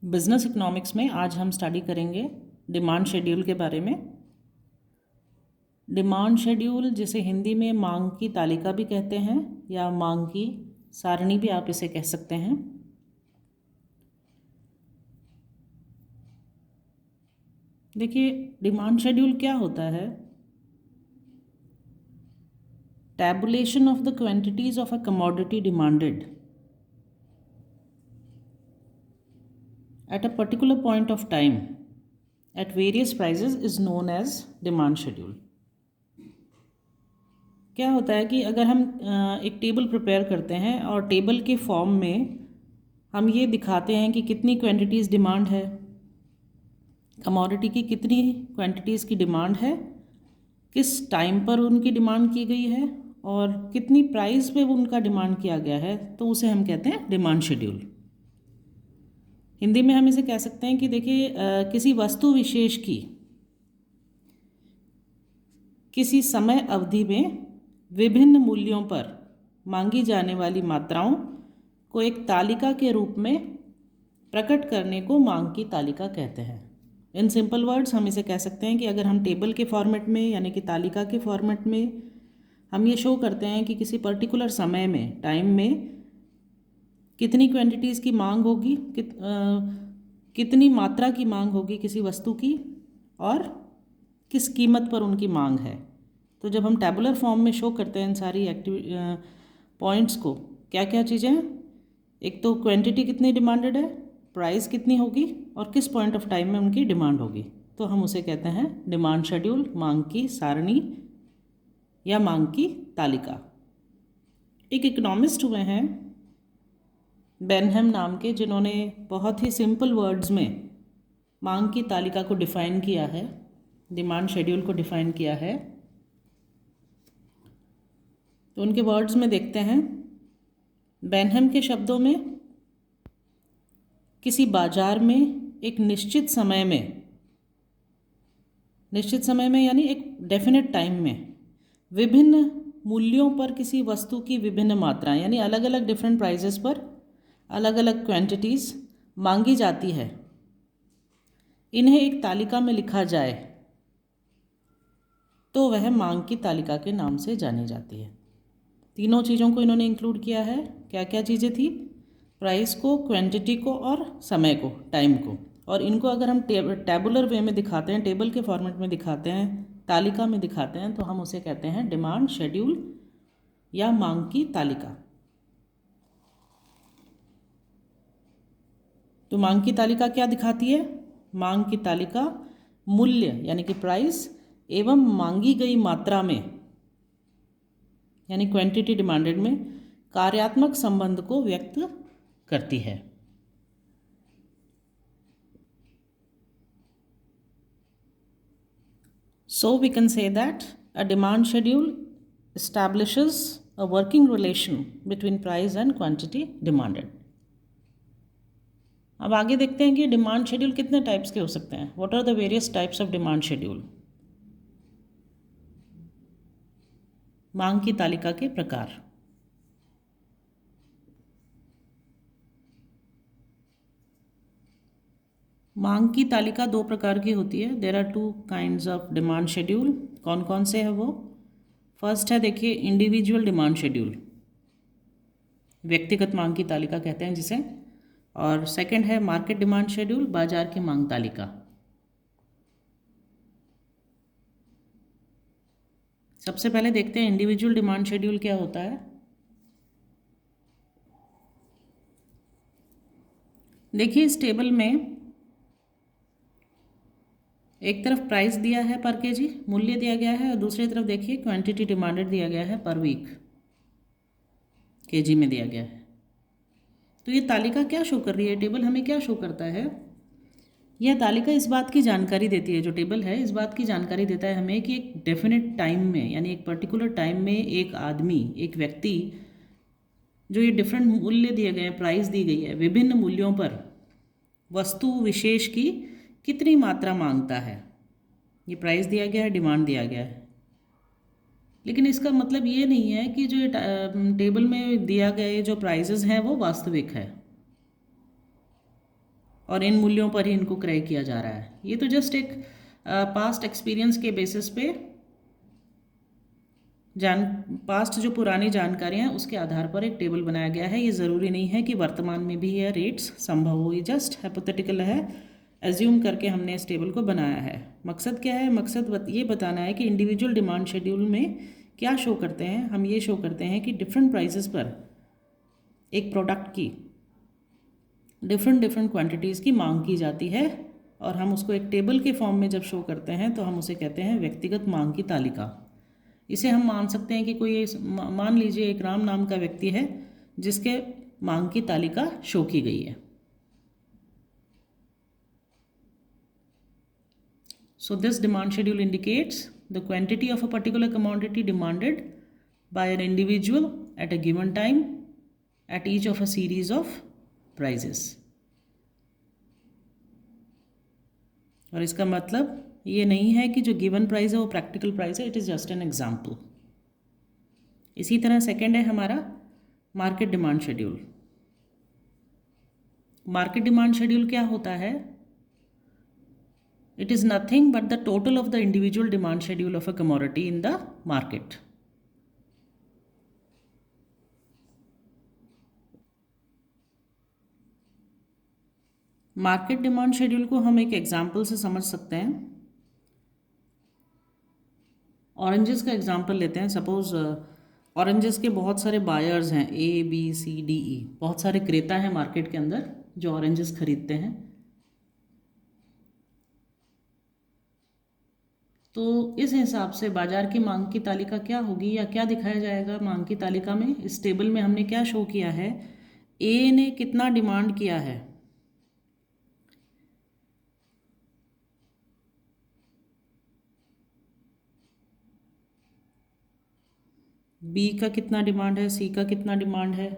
Business economics में आज हम स्टडी करेंगे डिमांड शेड्यूल के बारे में। डिमांड शेड्यूल जिसे हिंदी में मांग की तालिका भी कहते हैं या मांग की सारणी भी आप इसे कह सकते हैं। देखिए, डिमांड शेड्यूल क्या होता है? Tabulation of the quantities of a commodity demanded at a particular point of time at various prices is known as demand schedule। क्या होता है कि अगर हम एक टेबल प्रिपेयर करते हैं और टेबल के फॉर्म में हम ये दिखाते हैं कि कितनी क्वांटिटीज़ डिमांड है, कमोडिटी की कितनी क्वांटिटीज़ की डिमांड है, किस टाइम पर उनकी डिमांड की गई है और कितनी प्राइस पे उनका डिमांड किया गया है, तो उसे हम कहते हैं डिमांड शेड्यूल। हिंदी में हम इसे कह सकते हैं कि देखिए, किसी वस्तु विशेष की किसी समय अवधि में विभिन्न मूल्यों पर मांगी जाने वाली मात्राओं को एक तालिका के रूप में प्रकट करने को मांग की तालिका कहते हैं। इन सिंपल वर्ड्स हम इसे कह सकते हैं कि अगर हम टेबल के फॉर्मेट में यानी कि तालिका के फॉर्मेट में हम ये शो करते हैं कि किसी पर्टिकुलर समय में, टाइम में कितनी क्वांटिटीज़ की मांग होगी, कितनी मात्रा की मांग होगी किसी वस्तु की और किस कीमत पर उनकी मांग है। तो जब हम टैबुलर फॉर्म में शो करते हैं इन सारी पॉइंट्स को, क्या क्या चीज़ें हैं? एक तो क्वांटिटी कितनी डिमांडेड है, प्राइस कितनी होगी और किस पॉइंट ऑफ टाइम में उनकी डिमांड होगी, तो हम उसे कहते हैं डिमांड शेड्यूल, मांग की सारणी या मांग की तालिका। एक इकोनॉमिस्ट हुए हैं बेनहम नाम के, जिन्होंने बहुत ही सिंपल वर्ड्स में मांग की तालिका को डिफ़ाइन किया है, डिमांड शेड्यूल को डिफ़ाइन किया है। तो उनके वर्ड्स में देखते हैं, बेनहम के शब्दों में, किसी बाजार में एक निश्चित समय में यानी एक डेफिनेट टाइम में विभिन्न मूल्यों पर किसी वस्तु की विभिन्न मात्राएं यानी अलग अलग डिफरेंट प्राइजेस पर अलग अलग क्वांटिटीज़ मांगी जाती है, इन्हें एक तालिका में लिखा जाए तो वह मांग की तालिका के नाम से जानी जाती है। तीनों चीज़ों को इन्होंने इंक्लूड किया है। क्या क्या चीज़ें थी? प्राइस को, क्वांटिटी को और समय को, टाइम को। और इनको अगर हम टैबुलर वे में दिखाते हैं, टेबल के फॉर्मेट में दिखाते हैं, तालिका में दिखाते हैं, तो हम उसे कहते हैं डिमांड शेड्यूल या मांग की तालिका। तो मांग की तालिका क्या दिखाती है? मांग की तालिका मूल्य यानी कि प्राइस एवं मांगी गई मात्रा में यानी क्वांटिटी डिमांडेड में कार्यात्मक संबंध को व्यक्त करती है। So we can say that a demand schedule establishes a working relation between price and quantity demanded। अब आगे देखते हैं कि डिमांड शेड्यूल कितने टाइप्स के हो सकते हैं। What are the various types of demand schedule? मांग की तालिका के प्रकार। मांग की तालिका दो प्रकार की होती है। There are 2 kinds of demand schedule. कौन कौन से है वो? फर्स्ट है, देखिए, इंडिविजुअल डिमांड शेड्यूल, व्यक्तिगत मांग की तालिका कहते हैं जिसे। और सेकंड है मार्केट डिमांड शेड्यूल, बाजार की मांग तालिका। सबसे पहले देखते हैं इंडिविजुअल डिमांड शेड्यूल क्या होता है। देखिए, इस टेबल में एक तरफ प्राइस दिया है पर केजी, मूल्य दिया गया है, और दूसरी तरफ देखिए क्वांटिटी डिमांडेड दिया गया है पर वीक, केजी में दिया गया है। तो ये तालिका क्या शो कर रही है? टेबल हमें क्या शो करता है? यह तालिका इस बात की जानकारी देती है, जो टेबल है इस बात की जानकारी देता है हमें कि एक डेफिनेट टाइम में यानी एक पर्टिकुलर टाइम में एक आदमी, एक व्यक्ति, जो ये डिफरेंट मूल्य दिए गए हैं, प्राइस दी गई है, विभिन्न मूल्यों पर वस्तु विशेष की कितनी मात्रा मांगता है। ये प्राइस दिया गया है, डिमांड दिया गया है, लेकिन इसका मतलब ये नहीं है कि जो टेबल में दिया गया जो प्राइसेस हैं वो वास्तविक है। और इन मूल्यों पर ही इनको क्रय किया जा रहा है। ये तो जस्ट एक पास्ट एक्सपीरियंस के बेसिस पे पास्ट जो पुरानी जानकारियाँ हैं उसके आधार पर एक टेबल बनाया गया है। ये ज़रूरी नहीं है कि वर्तमान में भी यह रेट्स संभव हो, ये जस्ट हाइपोथेटिकल है, एज्यूम करके हमने इस टेबल को बनाया है। मकसद क्या है? मकसद ये बताना है कि इंडिविजुअल डिमांड शेड्यूल में क्या शो करते हैं। हम ये शो करते हैं कि डिफरेंट प्राइसेस पर एक प्रोडक्ट की डिफरेंट क्वांटिटीज़ की मांग की जाती है, और हम उसको एक टेबल के फॉर्म में जब शो करते हैं तो हम उसे कहते हैं व्यक्तिगत मांग की तालिका। इसे हम मान सकते हैं कि कोई मान लीजिए एक राम नाम का व्यक्ति है जिसके मांग की तालिका शो की गई है। So this demand schedule indicates the quantity of a particular commodity demanded by an individual at a given time at each of a series of prices. और इसका मतलब ये नहीं है कि जो गिवन प्राइस है वो प्रैक्टिकल प्राइस है, it is just an example. इसी तरह सेकेंड है हमारा market demand schedule. Market demand schedule क्या होता है? It is nothing but the total of the individual demand schedule of a commodity in the market. Market demand schedule को हम एक एग्जाम्पल से समझ सकते हैं। ऑरेंजेस का एग्जाम्पल लेते हैं। सपोज ऑरेंजेस के बहुत सारे बायर्स हैं, ABCDE, बहुत सारे क्रेता हैं मार्केट के अंदर जो ऑरेंजेस खरीदते हैं। तो इस हिसाब से बाजार की मांग की तालिका क्या होगी या क्या दिखाया जाएगा मांग की तालिका में? इस टेबल में हमने क्या शो किया है, ए ने कितना डिमांड किया है, बी का कितना डिमांड है, सी का कितना डिमांड है,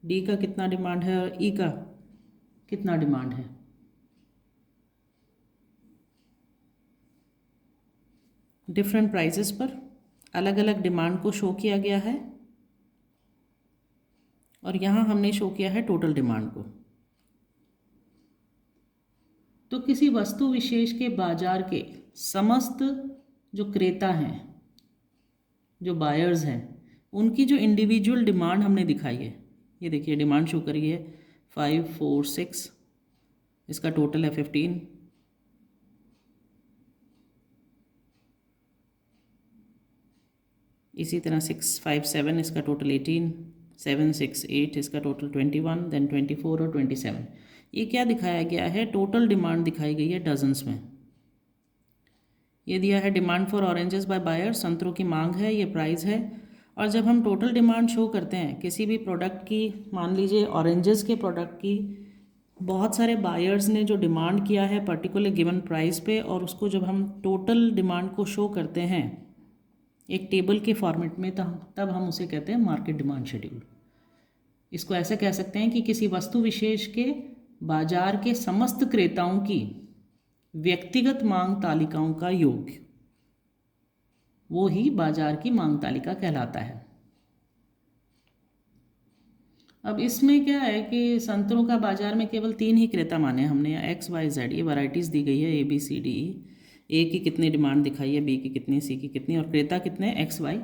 डी का कितना डिमांड है और ई का कितना डिमांड है। डिफरेंट प्राइसेस पर अलग अलग डिमांड को शो किया गया है, और यहाँ हमने शो किया है टोटल डिमांड को। तो किसी वस्तु विशेष के बाजार के समस्त जो क्रेता हैं, जो बायर्स हैं, उनकी जो इंडिविजुअल डिमांड हमने दिखाई है, ये देखिए डिमांड शो करी है 5, 4, 6, इसका टोटल है 15। इसी तरह 6, 5, 7, इसका टोटल 18, 7, 6, 8, इसका टोटल 21, देन 24 और 27। ये क्या दिखाया गया है? टोटल डिमांड दिखाई गई है डजन्स में। ये दिया है demand for oranges by buyer, संतरों की मांग है, ये प्राइस है। और जब हम टोटल डिमांड शो करते हैं किसी भी प्रोडक्ट की, मान लीजिए ऑरेंजेस के प्रोडक्ट की, बहुत सारे बायर्स ने जो डिमांड किया है पर्टिकुलर गिवन प्राइस पे, और उसको जब हम टोटल डिमांड को शो करते हैं एक टेबल के फॉर्मेट में, तब हम उसे कहते हैं मार्केट डिमांड शेड्यूल। इसको ऐसे कह सकते हैं कि किसी वस्तु विशेष के बाजार के समस्त क्रेताओं की व्यक्तिगत मांग तालिकाओं का योग, वो ही बाजार की मांग तालिका कहलाता है। अब इसमें क्या है कि संतरों का बाजार में केवल 3 ही क्रेता माने हमने, X, Y, Z, ये वैरायटीज़ दी गई है ABCDE। ए की कितनी डिमांड दिखाई है, बी की कितनी, सी की कितनी, और क्रेता कितने, X, Y,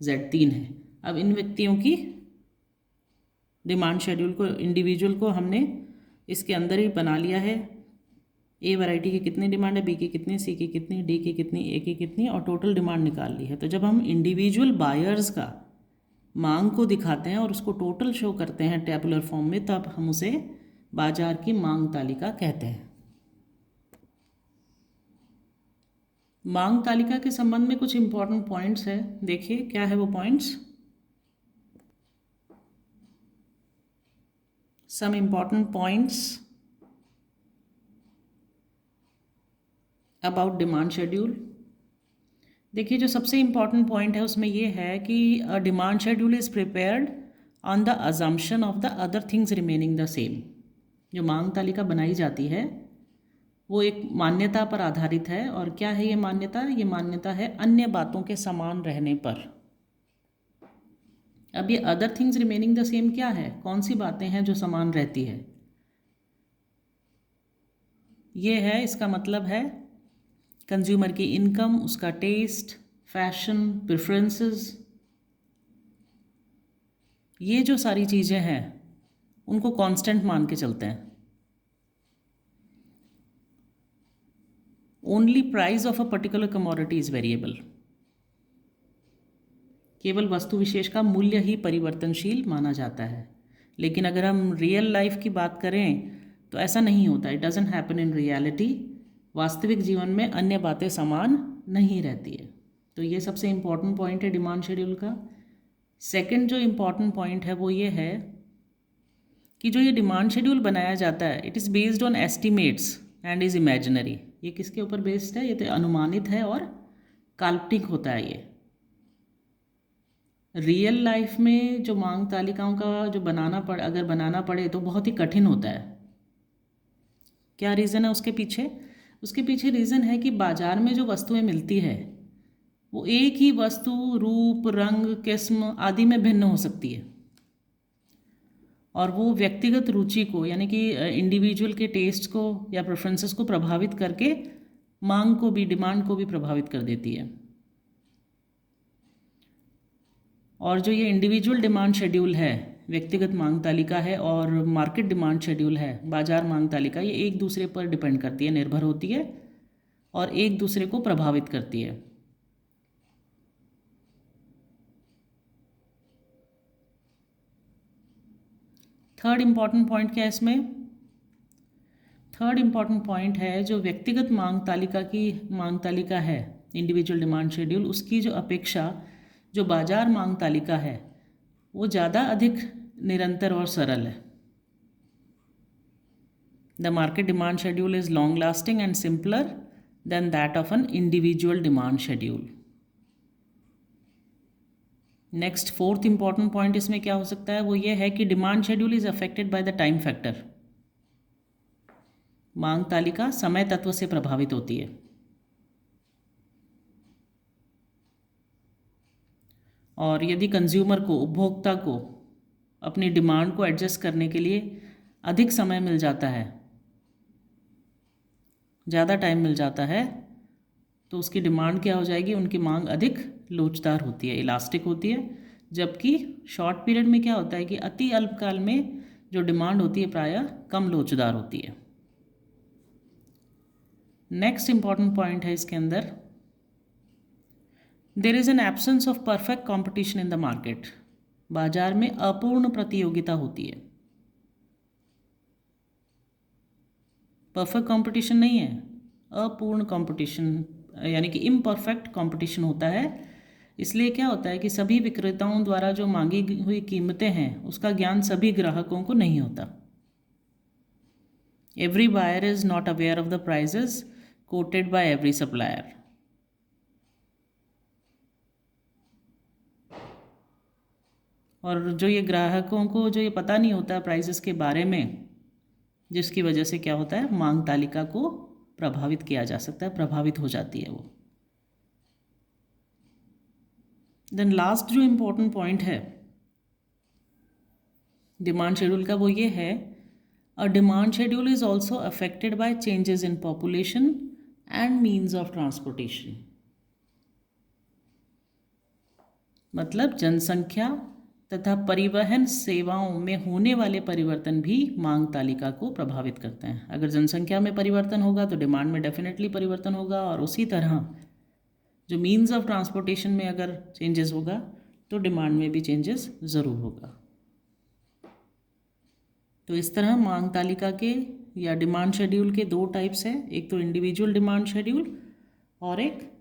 Z 3 है। अब इन व्यक्तियों की डिमांड शेड्यूल को, इंडिविजुअल को हमने इसके अंदर ही बना लिया है। ए वैरायटी की कितनी डिमांड है, बी की कितनी, सी की कितनी, डी की कितनी, ए की कितनी, और टोटल डिमांड निकाल ली है। तो जब हम इंडिविजुअल बायर्स का मांग को दिखाते हैं और उसको टोटल शो करते हैं टेबुलर फॉर्म में, तब हम उसे बाजार की मांग तालिका कहते हैं। मांग तालिका के संबंध में कुछ इंपॉर्टेंट पॉइंट्स है, देखिए क्या है वो points. Some important points about demand schedule. देखिए जो सबसे इम्पॉर्टेंट पॉइंट है उसमें ये है कि a demand schedule is prepared on the assumption of the other things remaining the same. जो मांग तालिका बनाई जाती है वो एक मान्यता पर आधारित है, और क्या है ये मान्यता? ये मान्यता है अन्य बातों के समान रहने पर। अब ये other things remaining the same क्या है? कौन सी बातें हैं जो समान रहती है? ये है, इसका मतलब है कंज्यूमर की इनकम, उसका टेस्ट, फैशन, प्रेफरेंसेस, ये जो सारी चीज़ें हैं उनको कांस्टेंट मान के चलते हैं। Only price of a particular commodity is variable. केवल वस्तु विशेष का मूल्य ही परिवर्तनशील माना जाता है। लेकिन अगर हम रियल लाइफ की बात करें तो ऐसा नहीं होता, it doesn't happen in reality. वास्तविक जीवन में अन्य बातें समान नहीं रहती है। तो ये सबसे इम्पॉर्टेंट पॉइंट है डिमांड शेड्यूल का। सेकंड जो इम्पॉर्टेंट पॉइंट है वो ये है कि जो ये डिमांड शेड्यूल बनाया जाता है, it is based on estimates and is imaginary. ये किसके ऊपर बेस्ड है? ये तो अनुमानित है और काल्पनिक होता है। ये रियल लाइफ में जो मांग तालिकाओं का जो अगर बनाना पड़े तो बहुत ही कठिन होता है। क्या रीज़न है उसके पीछे? उसके पीछे रीज़न है कि बाज़ार में जो वस्तुएं मिलती है वो एक ही वस्तु रूप, रंग, किस्म आदि में भिन्न हो सकती है, और वो व्यक्तिगत रुचि को यानी कि इंडिविजुअल के टेस्ट को या प्रेफरेंसेस को प्रभावित करके मांग को भी, डिमांड को भी प्रभावित कर देती है। और जो ये इंडिविजुअल डिमांड शेड्यूल है, व्यक्तिगत मांग तालिका है, और मार्केट डिमांड शेड्यूल है, बाजार मांग तालिका, ये एक दूसरे पर डिपेंड करती है, निर्भर होती है और एक दूसरे को प्रभावित करती है। थर्ड इम्पॉर्टेंट पॉइंट क्या है इसमें? थर्ड इम्पॉर्टेंट पॉइंट है जो व्यक्तिगत मांग तालिका है, इंडिविजुअल डिमांड शेड्यूल, उसकी जो अपेक्षा जो बाजार मांग तालिका है वो ज़्यादा अधिक निरंतर और सरल है। The market demand schedule is long lasting and simpler than that of an individual demand schedule. Next fourth important point इसमें क्या हो सकता है? वो ये है कि demand schedule is affected by the time factor. मांग तालिका समय तत्व से प्रभावित होती है। और यदि कंज्यूमर को, उपभोक्ता को अपनी डिमांड को एडजस्ट करने के लिए अधिक समय मिल जाता है, ज़्यादा टाइम मिल जाता है, तो उसकी डिमांड क्या हो जाएगी? उनकी मांग अधिक लोचदार होती है, इलास्टिक होती है। जबकि शॉर्ट पीरियड में क्या होता है कि अति अल्पकाल में जो डिमांड होती है प्रायः कम लोचदार होती है। नेक्स्ट इंपॉर्टेंट पॉइंट है इसके अंदर, there is an absence of perfect competition in the market. बाजार में अपूर्ण प्रतियोगिता होती है। परफेक्ट कंपटीशन नहीं है, अपूर्ण कंपटीशन यानी कि इम्परफेक्ट कंपटीशन होता है। इसलिए क्या होता है कि सभी विक्रेताओं द्वारा जो मांगी हुई कीमतें हैं उसका ज्ञान सभी ग्राहकों को नहीं होता। Every buyer is not aware of the prices quoted by every supplier. और जो ये ग्राहकों को जो ये पता नहीं होता प्राइसेस के बारे में, जिसकी वजह से क्या होता है, मांग तालिका को प्रभावित किया जा सकता है, प्रभावित हो जाती है वो। देन लास्ट जो इम्पोर्टेंट पॉइंट है डिमांड शेड्यूल का वो ये है, a demand schedule is also affected by changes in population and means of transportation. मतलब जनसंख्या तथा परिवहन सेवाओं में होने वाले परिवर्तन भी मांग तालिका को प्रभावित करते हैं। अगर जनसंख्या में परिवर्तन होगा तो डिमांड में डेफिनेटली परिवर्तन होगा, और उसी तरह जो मीन्स ऑफ ट्रांसपोर्टेशन में अगर चेंजेस होगा तो डिमांड में भी चेंजेस ज़रूर होगा। तो इस तरह मांग तालिका के या डिमांड शेड्यूल के दो टाइप्स हैं, एक तो इंडिविजुअल डिमांड शेड्यूल और एक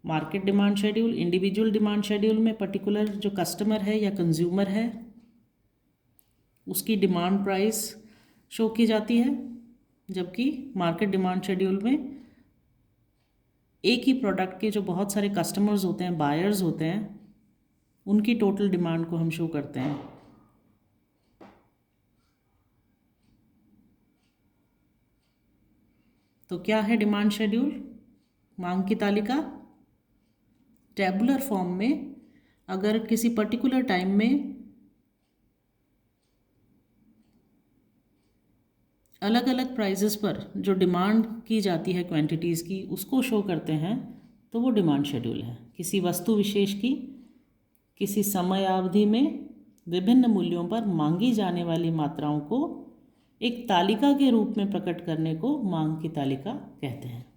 market demand schedule. Individual demand schedule में पर्टिकुलर जो कस्टमर है या कंज्यूमर है उसकी डिमांड प्राइस शो की जाती है, जबकि मार्केट डिमांड शेड्यूल में एक ही प्रोडक्ट के जो बहुत सारे कस्टमर्स होते हैं, बायर्स होते हैं, उनकी टोटल डिमांड को हम शो करते हैं। तो क्या है डिमांड शेड्यूल? मांग की तालिका टेबुलर फॉर्म में अगर किसी पर्टिकुलर टाइम में अलग अलग प्राइजेस पर जो डिमांड की जाती है क्वांटिटीज़ की, उसको शो करते हैं, तो वो डिमांड शेड्यूल है। किसी वस्तु विशेष की किसी समय अवधि में विभिन्न मूल्यों पर मांगी जाने वाली मात्राओं को एक तालिका के रूप में प्रकट करने को मांग की तालिका कहते हैं।